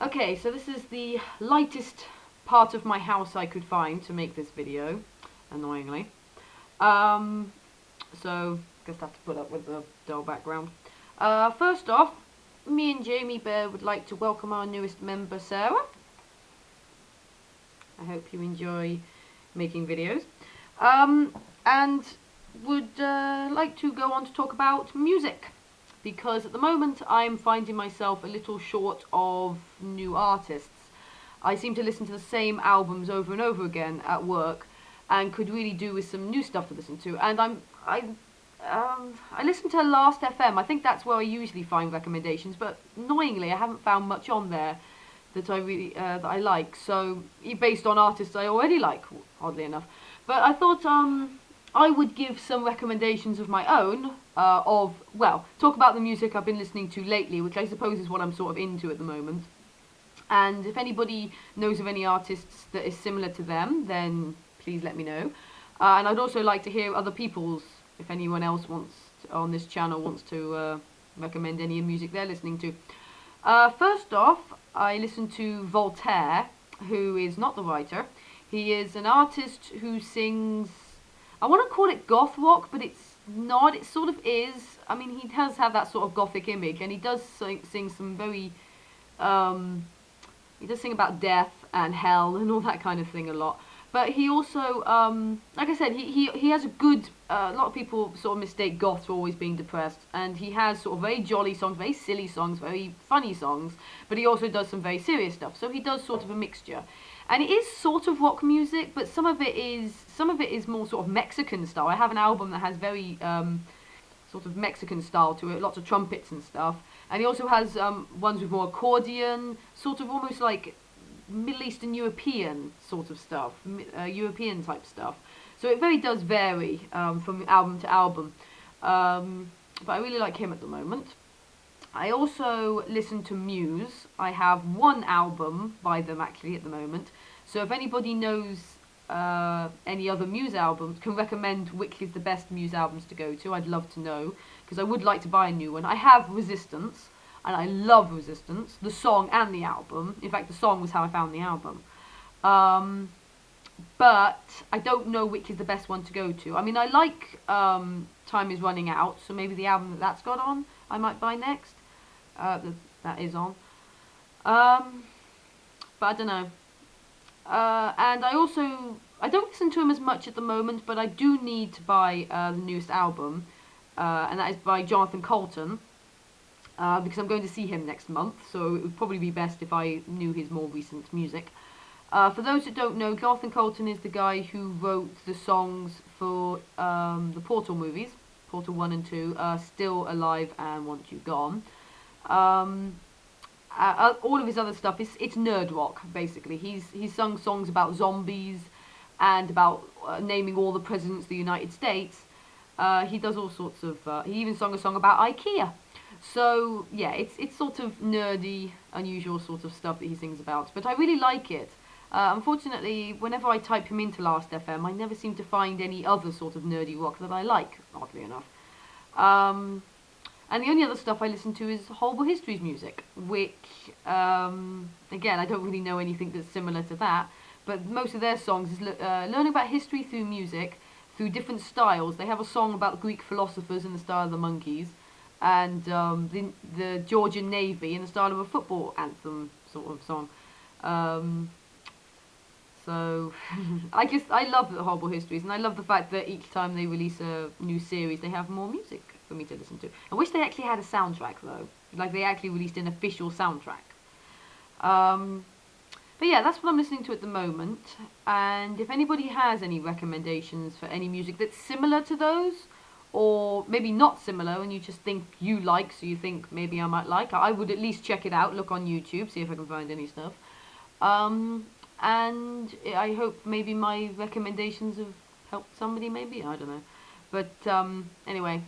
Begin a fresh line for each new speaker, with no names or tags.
Okay, so this is the lightest part of my house I could find to make this video, annoyingly. Um, so, just have to put up with the dull background. First off, me and Jamie Bear would like to welcome our newest member, Sarah. I hope you enjoy making videos. And would like to go on to talk about music. Because at the moment I'm finding myself a little short of new artists. I seem to listen to the same albums over and over again at work, and could really do with some new stuff to listen to. And I listened to Last FM. I think that's where I usually find recommendations, but annoyingly I haven't found much on there that I like. So based on artists I already like, oddly enough. But I thought I would give some recommendations of my own, talk about the music I've been listening to lately, which I suppose is what I'm sort of into at the moment. And if anybody knows of any artists that is similar to them, then please let me know. And I'd also like to hear other people's, if anyone else on this channel wants to recommend any music they're listening to. First off, I listened to Voltaire, who is not the writer. He is an artist who sings, I want to call it goth rock, but it's not. It sort of is. I mean, he does have that sort of gothic image, and he does sing some very, he does sing about death and hell and all that kind of thing a lot. But he also, like I said, he has a good, a lot of people sort of mistake goth for always being depressed, and he has sort of very jolly songs, very silly songs, very funny songs, but he also does some very serious stuff, so he does sort of a mixture. And it is sort of rock music, but some of it is more sort of Mexican style. I have an album that has very, sort of Mexican style to it, lots of trumpets and stuff. And he also has ones with more accordion, sort of almost like Middle Eastern European sort of stuff, European type stuff. So it very does vary from album to album. But I really like him at the moment. I also listen to Muse. I have one album by them actually at the moment. So if anybody knows any other Muse albums, can recommend which is the best Muse albums to go to, I'd love to know, because I would like to buy a new one. I have Resistance, and I love Resistance, the song and the album. In fact, the song was how I found the album. But I don't know which is the best one to go to. I mean, I like Time Is Running Out, so maybe the album that's got on I might buy next. That is on. But I don't know. And I don't listen to him as much at the moment, but I do need to buy the newest album, and that is by Jonathan Coulton, because I'm going to see him next month, so it would probably be best if I knew his more recent music. For those that don't know, Jonathan Coulton is the guy who wrote the songs for the Portal movies, Portal 1 and 2, Still Alive and Want You Gone. All of his other stuff it's nerd rock basically. He's sung songs about zombies and about naming all the presidents of the United States. He does all sorts of. He even sung a song about IKEA. So yeah, it's sort of nerdy, unusual sort of stuff that he sings about. But I really like it. Unfortunately, whenever I type him into Last FM, I never seem to find any other sort of nerdy rock that I like. Oddly enough. And the only other stuff I listen to is Horrible Histories music, which, again, I don't really know anything that's similar to that, but most of their songs is learning about history through music, through different styles. They have a song about Greek philosophers in the style of the Monkees, and the Georgian Navy in the style of a football anthem sort of song. So, I love the Horrible Histories, and I love the fact that each time they release a new series, they have more music for me to listen to. I wish they actually had a soundtrack, though. Like, they actually released an official soundtrack. But yeah, that's what I'm listening to at the moment. And if anybody has any recommendations for any music that's similar to those, or maybe not similar, and you just think you like, so you think maybe I might like, I would at least check it out, look on YouTube, see if I can find any stuff. And I hope maybe my recommendations have helped somebody, maybe, I don't know. But anyway,